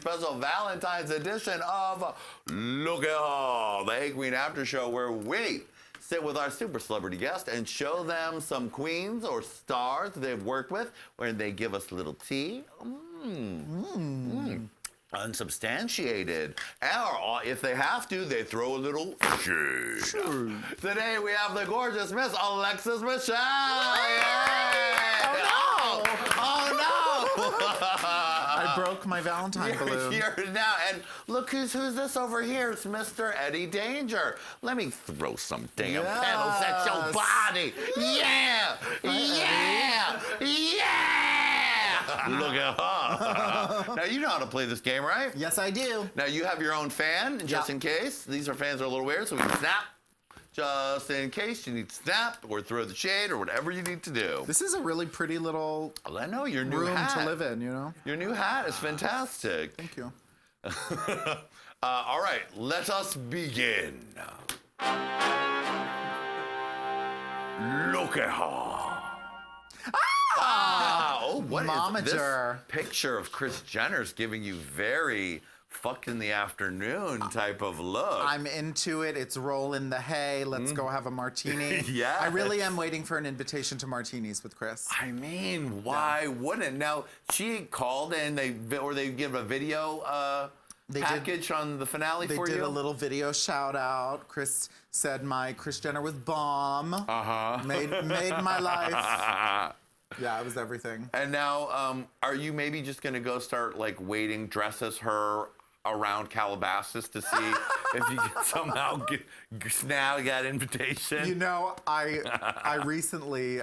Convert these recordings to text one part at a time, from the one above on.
special Valentine's edition of Look at All, the Hey Qween after show, where we sit with our super celebrity guest and show them some queens or stars they've worked with, where they give us a little tea. Unsubstantiated. Or if they have to, they throw a little shade. Sure. Today we have the gorgeous Miss Alexis Michelle. Oh, no. Oh no! I broke my Valentine balloon. Here now, and look who's this over here. It's Mr. Eddie Danger. Let me throw some damn petals at your body. Yeah! Yeah! Yeah! Look at her. Now, you know how to play this game, right? Yes, I do. Now, you have your own fan, just in case. These are fans that are a little weird, so we can snap. Just in case you need to snap or throw the shade or whatever you need to do. This is a really pretty little I know, your new room hat. to live in, you know? Your new hat is fantastic. Thank you. All right, let us begin. Look at her. Oh, what is this picture of Kris Jenner's giving you very fucked in the afternoon type of look? I'm into it. It's rolling the hay. Let's go have a martini. Yeah. I really am waiting for an invitation to martinis with Kris. I mean, why wouldn't? Now, she called and they give a video package on the finale for you? They did a little video shout out. Kris said my Kris Jenner was bomb. Made my life. Yeah, it was everything. And now, are you maybe just going to go start, like, waiting, dress as her around Calabasas to see if you can somehow snag that invitation? You know, I recently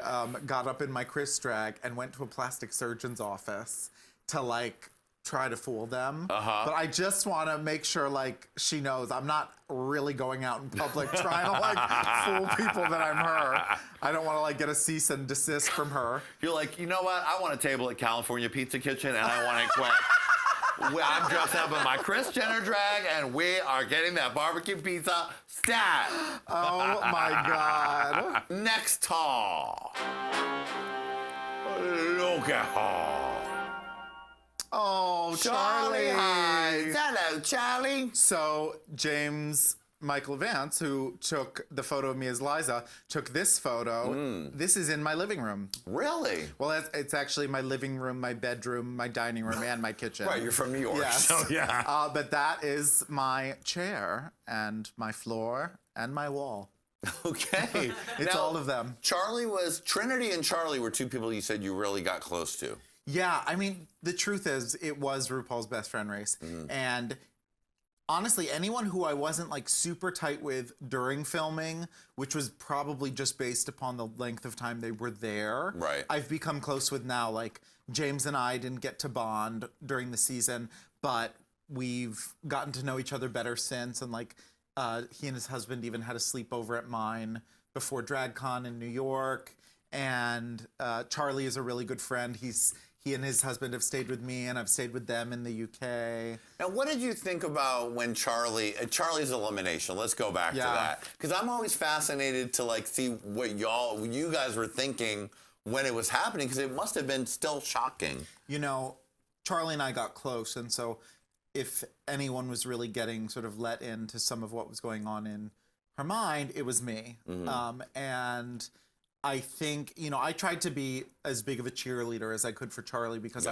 got up in my Kris drag and went to a plastic surgeon's office to, like, try to fool them. But I just want to make sure, like, she knows I'm not really going out in public trying to, like, fool people that I'm her. I don't want to, like, get a cease and desist from her. You're like, you know what? I want a table at California Pizza Kitchen, and I want to quit. I'm dressed up in my Kris Jenner drag, and we are getting that barbecue pizza stat. Oh, my God. Next tall. Look at her. Oh, Charlie. Hi. Hello, Charlie. So James Michael Vance, who took the photo of me as Liza, took this photo. This is in my living room. Really? Well, it's actually my living room, my bedroom, my dining room, and my kitchen. Right, you're from New York. Yes. So yeah. But that is my chair and my floor and my wall. Okay. It's now, all of them. Trinity and Charlie were two people you said you really got close to. Yeah, I mean, the truth is, it was RuPaul's Best Friend race. And honestly, anyone who I wasn't, like, super tight with during filming, which was probably just based upon the length of time they were there, right, I've become close with now. Like, James and I didn't get to bond during the season, but we've gotten to know each other better since. And, like, he and his husband even had a sleepover at mine before DragCon in New York. And Charlie is a really good friend. He and his husband have stayed with me, and I've stayed with them in the UK. Now, what did you think about when Charlie's elimination? Let's go back to that. Because I'm always fascinated to, like, see what you guys were thinking when it was happening, because it must have been still shocking. You know, Charlie and I got close, and so if anyone was really getting sort of let into some of what was going on in her mind, it was me. And I think, you know, I tried to be as big of a cheerleader as I could for Charlie, because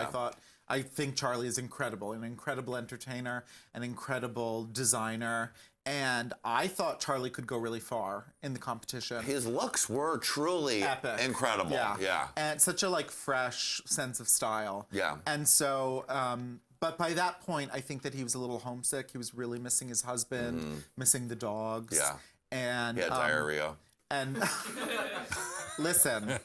I think Charlie is incredible, an incredible entertainer, an incredible designer, and I thought Charlie could go really far in the competition. His looks were truly epic, incredible. Yeah. And such a, like, fresh sense of style. Yeah. And so, but by that point, I think that he was a little homesick. He was really missing his husband, missing the dogs. Yeah. And he had diarrhea. And listen,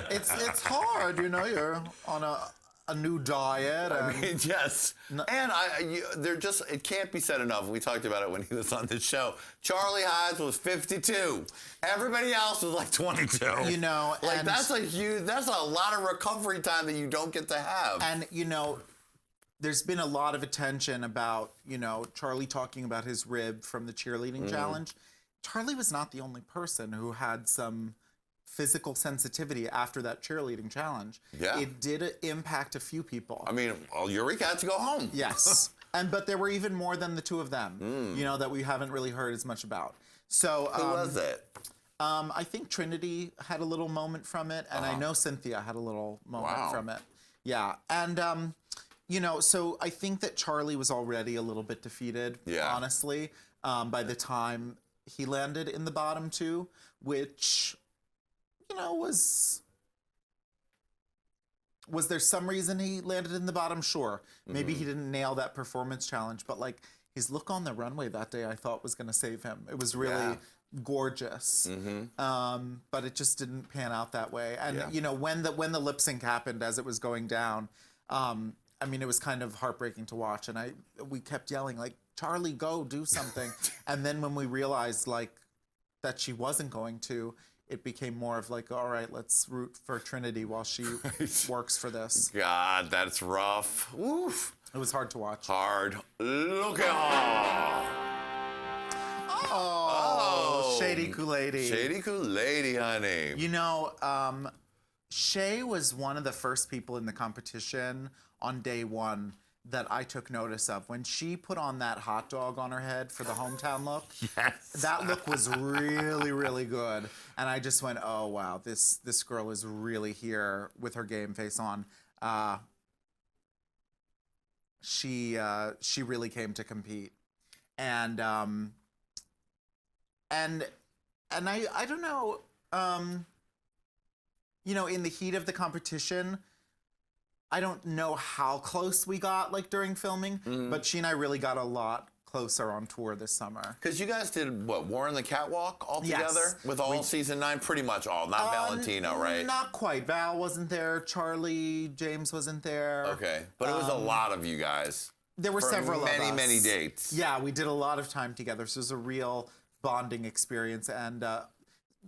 it's hard, you know. You're on a new diet. I mean, yes. And it can't be said enough. We talked about it when he was on the show. Charlie Hides was 52. Everybody else was like 22. You know, like, that's a lot of recovery time that you don't get to have. And, you know, there's been a lot of attention about, you know, Charlie talking about his rib from the cheerleading challenge. Charlie was not the only person who had some physical sensitivity after that cheerleading challenge. Yeah. It did impact a few people. I mean, well, Eureka had to go home. Yes. But there were even more than the two of them, you know, that we haven't really heard as much about. So Who was it? I think Trinity had a little moment from it, and I know Cynthia had a little moment from it. Yeah. And, you know, so I think that Charlie was already a little bit defeated, honestly, by the time he landed in the bottom two, which, you know, was there some reason he landed in the bottom? Sure. Maybe he didn't nail that performance challenge, but like his look on the runway that day I thought was going to save him. It was really gorgeous. But it just didn't pan out that way. And you know, when the lip sync happened as it was going down, I mean, it was kind of heartbreaking to watch, and we kept yelling like, Charlie, go do something. And then when we realized like that she wasn't going to, it became more of like, all right, let's root for Trinity while she works for this. God, that's rough. Oof. It was hard to watch. Hard. Look at Shady Kool-Lady. Shady Kool-Lady, honey. You know, Shay was one of the first people in the competition on day one that I took notice of. When she put on that hot dog on her head for the hometown look, that look was really, really good. And I just went, oh, wow, this girl is really here with her game face on. She really came to compete. And I don't know, you know, in the heat of the competition, I don't know how close we got like during filming, but she and I really got a lot closer on tour this summer. Because you guys did, what, War on the Catwalk all together? With all season 9? Pretty much all, not Valentino, right? Not quite. Val wasn't there. Charlie, James wasn't there. Okay, but it was a lot of you guys. There were several of us. Many dates. Yeah, we did a lot of time together, so it was a real bonding experience. And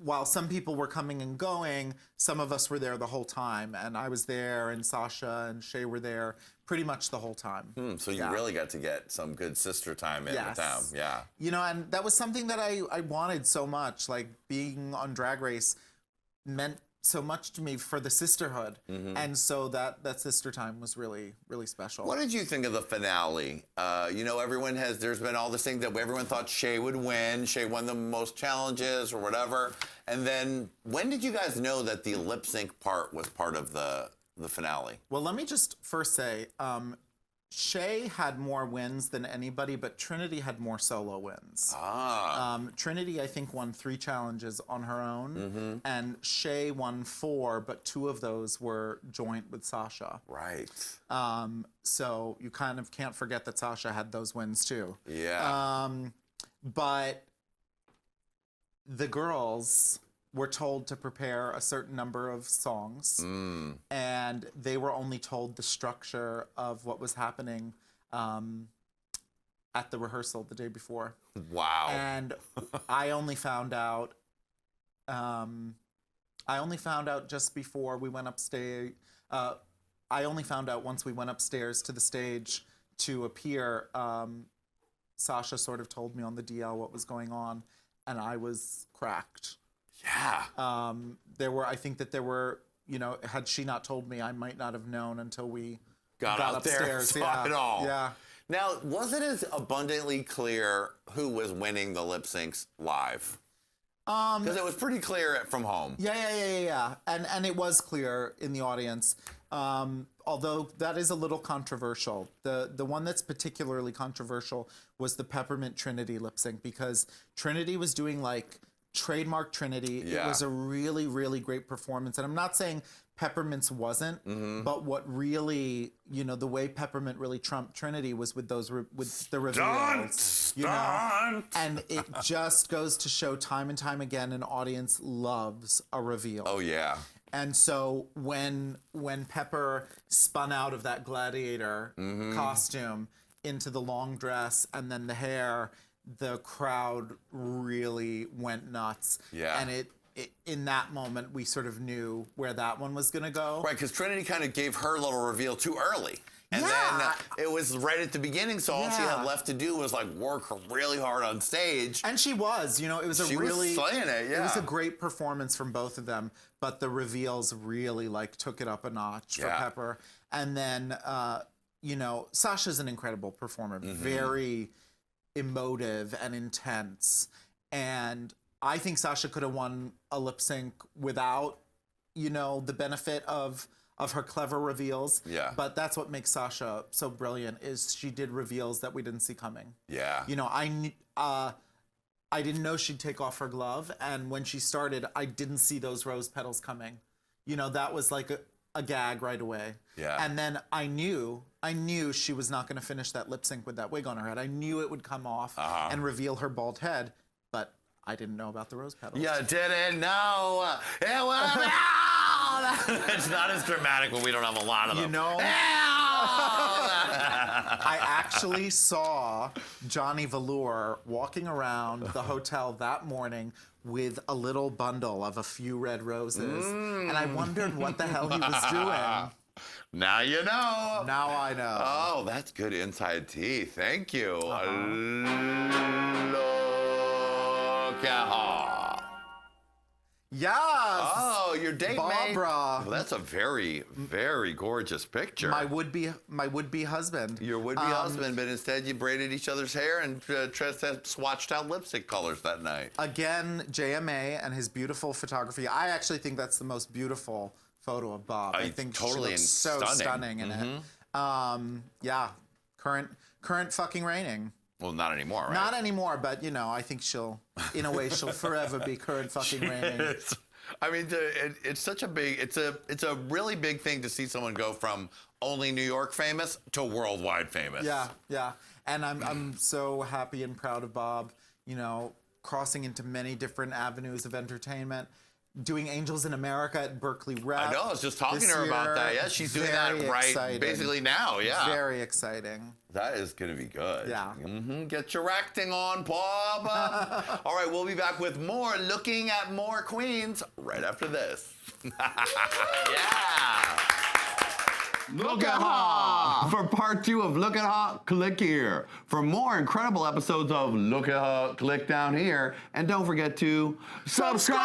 while some people were coming and going, some of us were there the whole time. And I was there, and Sasha and Shay were there pretty much the whole time. So you really got to get some good sister time in with them. Yeah. You know, and that was something that I wanted so much. Like, being on Drag Race meant so much to me for the sisterhood. And so that sister time was really, really special. What did you think of the finale? You know, there's been all this thing that everyone thought Shay would win. Shay won the most challenges or whatever. And then when did you guys know that the lip sync part was part of the finale? Well, let me just first say, Shay had more wins than anybody, but Trinity had more solo wins. Trinity, I think, won 3 challenges on her own, and Shay won 4, but 2 of those were joint with Sasha. Right. So you kind of can't forget that Sasha had those wins too. Yeah. But the girls were told to prepare a certain number of songs, and they were only told the structure of what was happening at the rehearsal the day before. Wow. And I only found out just before we went upstairs. I only found out once we went upstairs to the stage to appear. Sasha sort of told me on the DL what was going on, and I was cracked. Yeah. I think that there were, you know, had she not told me, I might not have known until we got out upstairs. There, saw it all. Yeah. Now, was it as abundantly clear who was winning the lip syncs live? Because it was pretty clear from home. Yeah. And it was clear in the audience. Although that is a little controversial. The one that's particularly controversial was the Peppermint Trinity lip sync, because Trinity was doing like trademark Trinity. Yeah. It was a really, really great performance. And I'm not saying Peppermint's wasn't, but what really, you know, the way Peppermint really trumped Trinity was with the reveals. You know? And it just goes to show time and time again, an audience loves a reveal. Oh, yeah. And so when Pepper spun out of that gladiator costume into the long dress and then the hair, the crowd really went nuts. Yeah. And it in that moment, we sort of knew where that one was going to go. Right, because Trinity kind of gave her little reveal too early. And then it was right at the beginning, so all she had left to do was like work really hard on stage. And she was, you know, it was She was slaying it, It was a great performance from both of them, but the reveals really like took it up a notch for Pepper. And then, you know, Sasha's an incredible performer, very emotive and intense. And I think Sasha could have won a lip sync without, you know, the benefit of her clever reveals. Yeah. But that's what makes Sasha so brilliant, is she did reveals that we didn't see coming. Yeah. You know, I didn't know she'd take off her glove, and when she started, I didn't see those rose petals coming. You know, that was like a gag right away. Yeah. And then I knew she was not going to finish that lip sync with that wig on her head. I knew it would come off and reveal her bald head, but I didn't know about the rose petals. You didn't know. It was It's not as dramatic when we don't have a lot of them. You know, I actually saw Jonny Velours walking around the hotel that morning with a little bundle of a few red roses, and I wondered what the hell he was doing. Now you know. Now I know. Oh, that's good inside tea. Thank you. Look at her. Yes. Oh, your date mate. Barbara. Well, that's a very, very gorgeous picture. My would-be husband. Your would-be husband, but instead you braided each other's hair and swatched out lipstick colors that night. Again, JMA and his beautiful photography. I actually think that's the most beautiful photo of Bob. I think totally she looks so stunning in it. Yeah, current fucking reigning. Well, not anymore, right? Not anymore, but you know, I think she'll forever be current fucking reigning. I mean, it's such a big, it's a really big thing to see someone go from only New York famous to worldwide famous. Yeah, yeah, and I'm so happy and proud of Bob. You know, crossing into many different avenues of entertainment. Doing Angels in America at Berkeley Rep. I know, I was just talking to her about that. Yeah, she's doing that right basically now, yeah. Very exciting. That is going to be good. Yeah. Get your acting on, Bob. All right, we'll be back with more Looking at More Queens right after this. Yeah. Look at her! For part 2 of Look at her, click here. For more incredible episodes of Look at her, click down here. And don't forget to subscribe!